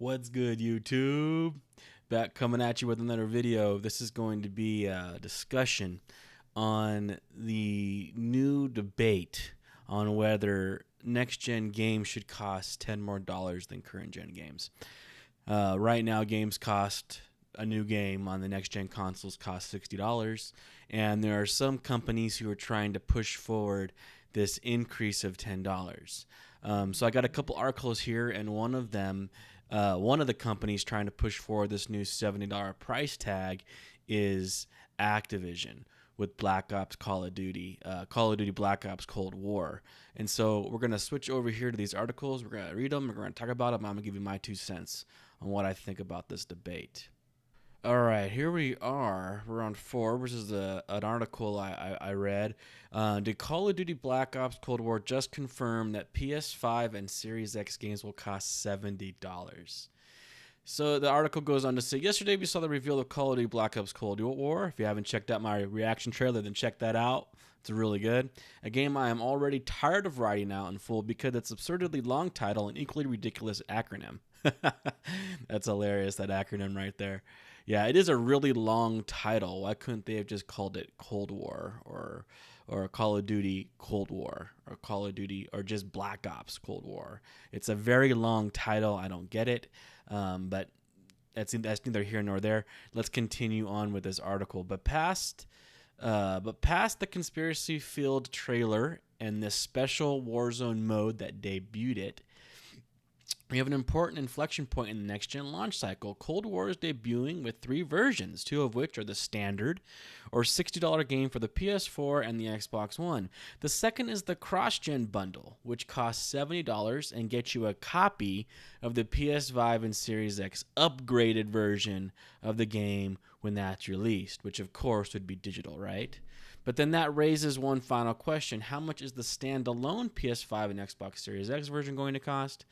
What's good, YouTube? Back coming at you with another video. This is going to be a discussion on the new debate on whether next-gen games should cost $10 more than current-gen games. Right now, games cost a new game on the next-gen consoles cost $60, and there are some companies who are trying to push forward this increase of $10. So I got a couple articles here, and one of the companies trying to push forward this new $70 price tag is Activision with Black Ops Call of Duty Black Ops Cold War. And so we're going to switch over here to these articles. We're going to read them. We're going to talk about them. I'm going to give you my 2 cents on what I think about this debate. All right, here we are. We're on 4, which is an article I read. Did Call of Duty Black Ops Cold War just confirm that PS5 and Series X games will cost $70? So the article goes on to say, yesterday we saw the reveal of Call of Duty Black Ops Cold War. If you haven't checked out my reaction trailer, then check that out. It's really good. A game I am already tired of writing out in full because it's absurdly long title and equally ridiculous acronym. That's hilarious, that acronym right there. Yeah, it is a really long title. Why couldn't they have just called it Cold War or Call of Duty Cold War or Call of Duty or just Black Ops Cold War? It's a very long title. I don't get it, but that's neither here nor there. Let's continue on with this article. But past the conspiracy-filled trailer and this special Warzone mode that debuted it, we have an important inflection point in the next-gen launch cycle. Cold War is debuting with 3 versions, 2 of which are the standard or $60 game for the PS4 and the Xbox One. The second is the cross-gen bundle, which costs $70 and gets you a copy of the PS5 and Series X upgraded version of the game when that's released, which of course would be digital, right? But then that raises one final question. How much is the standalone PS5 and Xbox Series X version going to cost?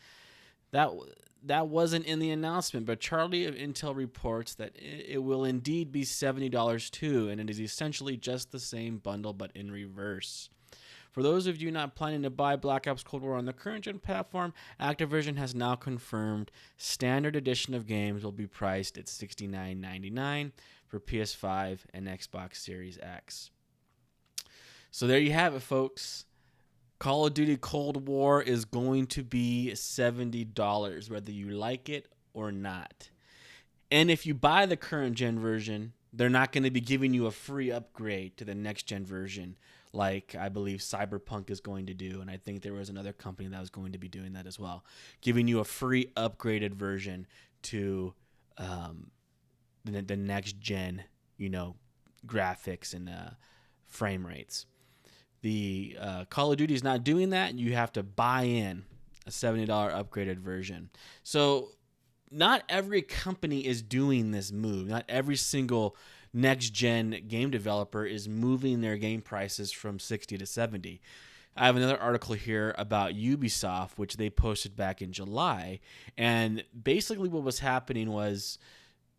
That wasn't in the announcement, but Charlie of Intel reports that it will indeed be $70 too, and it is essentially just the same bundle but in reverse. For those of you not planning to buy Black Ops Cold War on the current-gen platform, Activision has now confirmed standard edition of games will be priced at $69.99 for PS5 and Xbox Series X. So there you have it, folks. Call of Duty Cold War is going to be $70, whether you like it or not. And if you buy the current gen version, they're not going to be giving you a free upgrade to the next gen version like I believe Cyberpunk is going to do. And I think there was another company that was going to be doing that as well, giving you a free upgraded version to the next gen, graphics and frame rates. The Call of Duty is not doing that. You have to buy in a $70 upgraded version. So not every company is doing this move. Not every single next-gen game developer is moving their game prices from 60 to 70. I have another article here about Ubisoft, which they posted back in July. And basically what was happening was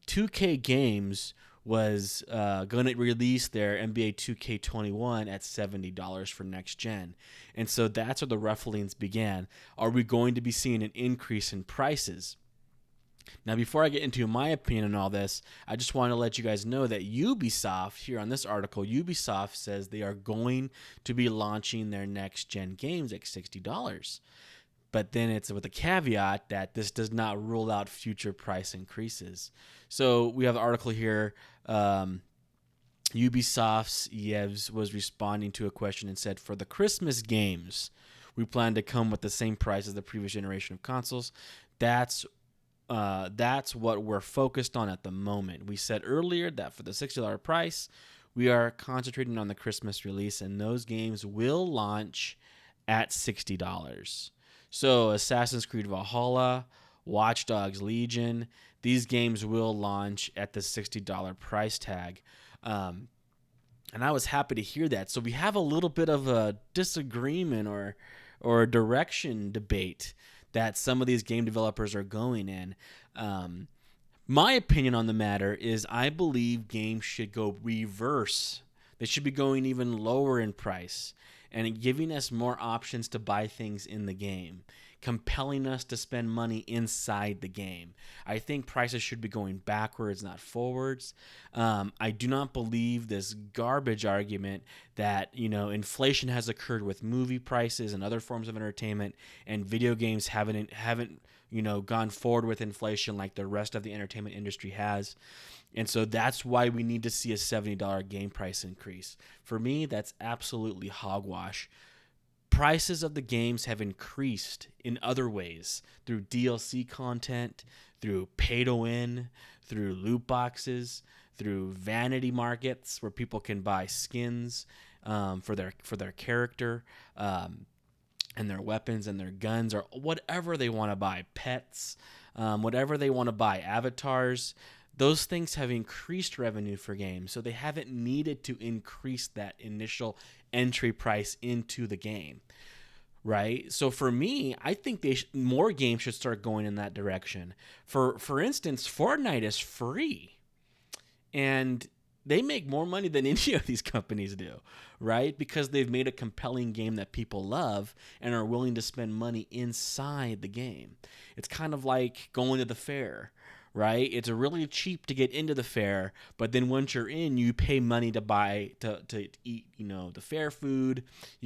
2K Games was going to release their NBA 2K21 at $70 for next gen. And so that's where the rufflings began. Are we going to be seeing an increase in prices? Now, before I get into my opinion on all this, I just want to let you guys know that Ubisoft, here on this article, Ubisoft says they are going to be launching their next gen games at $60. But then it's with a caveat that this does not rule out future price increases. So we have an article here. Ubisoft's Yves was responding to a question and said, for the Christmas games, we plan to come with the same price as the previous generation of consoles. That's what we're focused on at the moment. We said earlier that for the $60 price, we are concentrating on the Christmas release, and those games will launch at $60. So Assassin's Creed Valhalla, Watch Dogs Legion, these games will launch at the $60 price tag. And I was happy to hear that. So we have a little bit of a disagreement or a direction debate that some of these game developers are going in. My opinion on the matter is I believe games should go reverse. They should be going even lower in price and giving us more options to buy things in the game. compelling us to spend money inside the game. I think prices should be going backwards, not forwards. I do not believe this garbage argument that, inflation has occurred with movie prices and other forms of entertainment, and video games haven't gone forward with inflation like the rest of the entertainment industry has. And so that's why we need to see a $70 game price increase. For me, that's absolutely hogwash. Prices of the games have increased in other ways, through DLC content, through pay to win, through loot boxes, through vanity markets where people can buy skins for their character, and their weapons and their guns, or whatever they want to buy, pets, whatever they want to buy, avatars. Those things have increased revenue for games, so they haven't needed to increase that initial entry price into the game, right? So for me, I think more games should start going in that direction. For instance, Fortnite is free, and they make more money than any of these companies do, right? Because they've made a compelling game that people love and are willing to spend money inside the game. It's kind of like going to the fair, right? It's really cheap to get into the fair, but then once you're in, you pay money to eat, the fair food,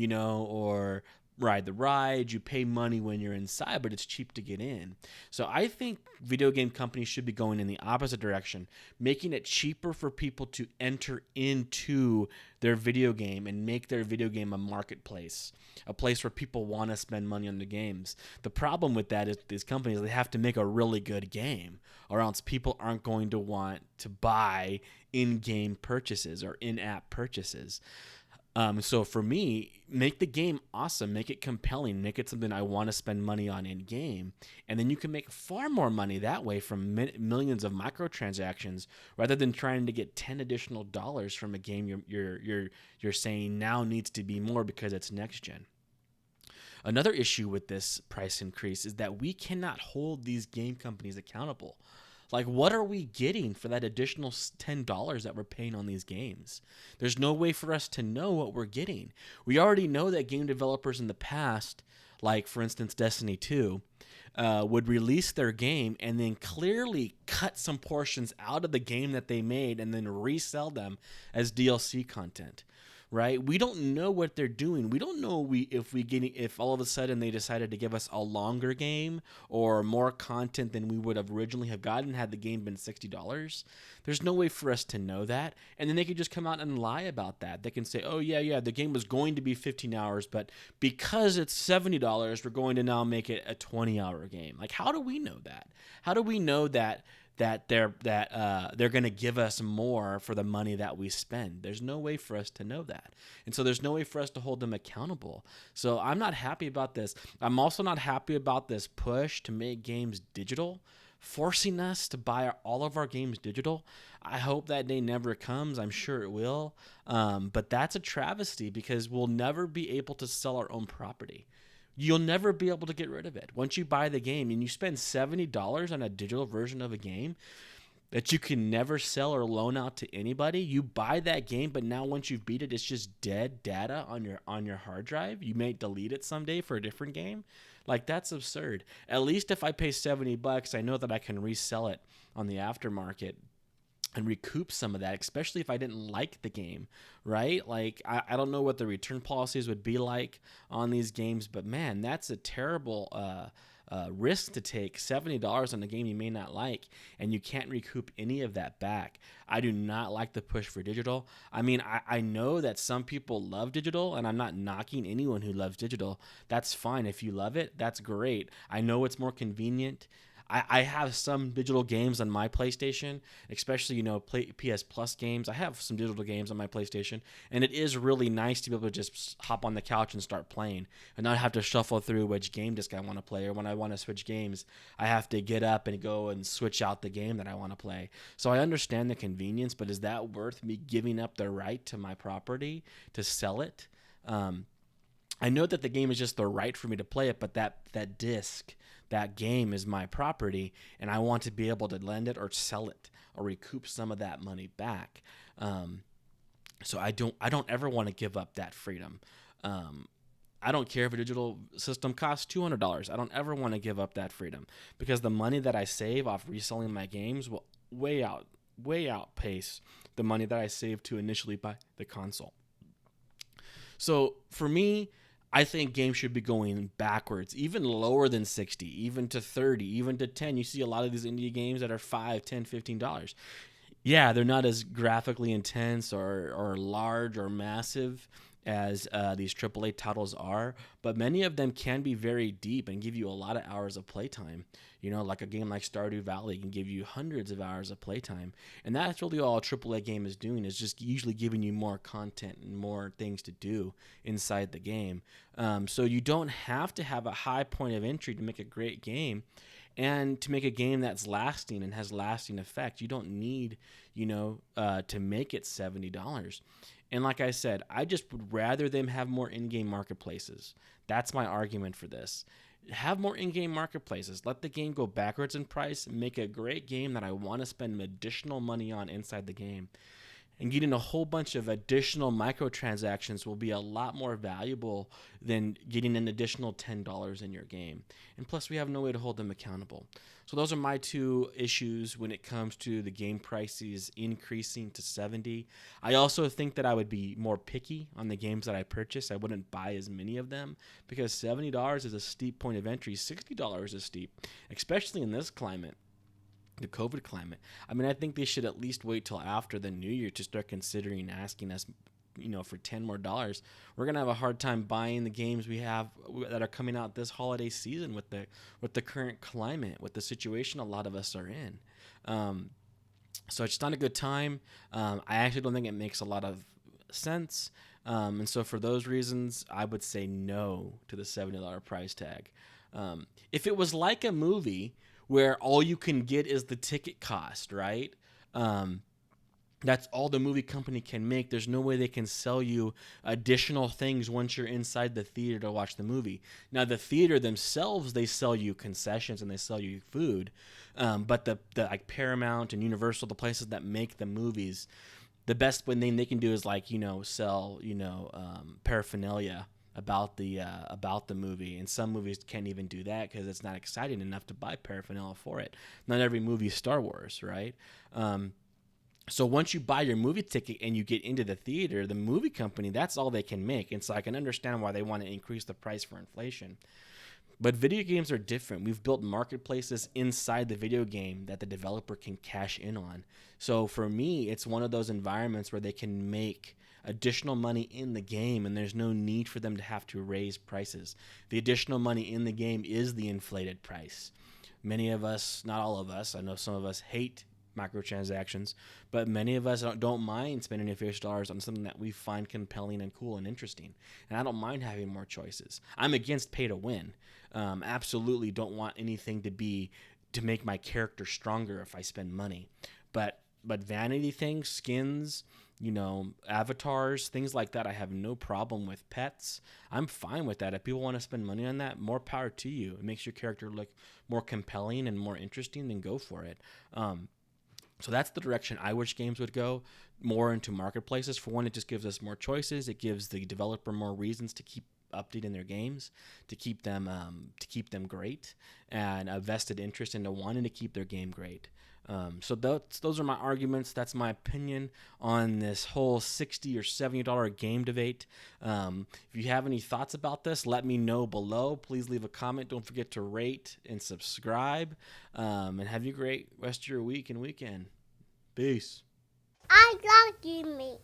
or ride the ride. You pay money when you're inside, but it's cheap to get in. So I think video game companies should be going in the opposite direction, making it cheaper for people to enter into their video game and make their video game a marketplace, a place where people want to spend money on the games. The problem with that is these companies, they have to make a really good game, or else people aren't going to want to buy in-game purchases or in-app purchases. So for me, make the game awesome, make it compelling, make it something I want to spend money on in game, and then you can make far more money that way from millions of microtransactions, rather than trying to get $10 additional from a game you're saying now needs to be more because it's next gen. Another issue with this price increase is that we cannot hold these game companies accountable. Like, what are we getting for that additional $10 that we're paying on these games? There's no way for us to know what we're getting. We already know that game developers in the past, like, for instance, Destiny 2, would release their game and then clearly cut some portions out of the game that they made and then resell them as DLC content. Right? We don't know what they're doing. We don't know if all of a sudden they decided to give us a longer game or more content than we would have originally have gotten had the game been $60. There's no way for us to know that. And then they could just come out and lie about that. They can say, oh, yeah, the game was going to be 15 hours, but because it's $70, we're going to now make it a 20-hour game. Like, how do we know that? How do we know that they're going to give us more for the money that we spend? There's no way for us to know that. And so there's no way for us to hold them accountable. So I'm not happy about this. I'm also not happy about this push to make games digital, forcing us to buy all of our games digital. I hope that day never comes. I'm sure it will. But that's a travesty, because we'll never be able to sell our own property. You'll never be able to get rid of it. Once you buy the game and you spend $70 on a digital version of a game that you can never sell or loan out to anybody, you buy that game, but now once you've beat it, it's just dead data on your hard drive. You may delete it someday for a different game. Like, that's absurd. At least if I pay $70, I know that I can resell it on the aftermarket and recoup some of that, especially if I didn't like the game, right? Like, I don't know what the return policies would be like on these games, but man, that's a terrible risk to take. $70 on a game you may not like, and you can't recoup any of that back. I do not like the push for digital. I mean, I know that some people love digital, and I'm not knocking anyone who loves digital. That's fine. If you love it, that's great. I know it's more convenient. I have some digital games on my PlayStation, especially, PS Plus games. I have some digital games on my PlayStation, and it is really nice to be able to just hop on the couch and start playing and not have to shuffle through which game disc I want to play, or when I want to switch games, I have to get up and go and switch out the game that I want to play. So I understand the convenience, but is that worth me giving up the right to my property to sell it? I know that the game is just the right for me to play it, but that disc, that game is my property, and I want to be able to lend it or sell it or recoup some of that money back. So I don't ever want to give up that freedom. I don't care if a digital system costs $200. I don't ever want to give up that freedom, because the money that I save off reselling my games will way outpace the money that I saved to initially buy the console. So for me, I think games should be going backwards, even lower than 60, even to 30, even to 10. You see a lot of these indie games that are 5, 10, $15. Yeah, they're not as graphically intense or large or massive as these AAA titles are, but many of them can be very deep and give you a lot of hours of playtime. Like a game like Stardew Valley can give you hundreds of hours of playtime, and that's really all a AAA game is doing, is just usually giving you more content and more things to do inside the game. So you don't have to have a high point of entry to make a great game. And to make a game that's lasting and has lasting effect, you don't need, to make it $70. And like I said, I just would rather them have more in-game marketplaces. That's my argument for this. Have more in-game marketplaces. Let the game go backwards in price. Make a great game that I want to spend additional money on inside the game. And getting a whole bunch of additional microtransactions will be a lot more valuable than getting an additional $10 in your game. And plus, we have no way to hold them accountable. So those are my two issues when it comes to the game prices increasing to 70. I also think that I would be more picky on the games that I purchase. I wouldn't buy as many of them, because $70 is a steep point of entry. $60 is steep, especially in this climate, the COVID climate. I mean, I think they should at least wait till after the new year to start considering asking us, for $10 more. We're gonna have a hard time buying the games we have that are coming out this holiday season with the current climate, with the situation a lot of us are in. So it's not a good time. I actually don't think it makes a lot of sense. And so for those reasons, I would say no to the $70 price tag. If it was like a movie where all you can get is the ticket cost, right? That's all the movie company can make. There's no way they can sell you additional things once you're inside the theater to watch the movie. Now, the theater themselves, they sell you concessions and they sell you food. But the like Paramount and Universal, the places that make the movies, the best thing they can do is sell paraphernalia about the movie. And some movies can't even do that because it's not exciting enough to buy paraphernalia for it. Not every movie is Star Wars, right? So once you buy your movie ticket and you get into the theater, the movie company, that's all they can make. And so I can understand why they want to increase the price for inflation. But video games are different. We've built marketplaces inside the video game that the developer can cash in on. So for me, it's one of those environments where they can make additional money in the game, and there's no need for them to have to raise prices. The additional money in the game is the inflated price. Many of us, not all of us, I know some of us hate microtransactions, but many of us don't mind spending a few dollars on something that we find compelling and cool and interesting. And I don't mind having more choices. I'm against pay to win. Absolutely don't want anything to make my character stronger if I spend money. But vanity things, skins, avatars, things like that, I have no problem with. Pets, I'm fine with that. If people want to spend money on that, more power to you. It makes your character look more compelling and more interesting, then go for it. So that's the direction I wish games would go, more into marketplaces. For one, it just gives us more choices. It gives the developer more reasons to keep updating their games, to keep them great, and a vested interest into wanting to keep their game great. So those are my arguments. That's my opinion on this whole $60 or $70 game debate. If you have any thoughts about this, let me know below. Please leave a comment. Don't forget to rate and subscribe. And have a great rest of your week and weekend. Peace. I love you, me.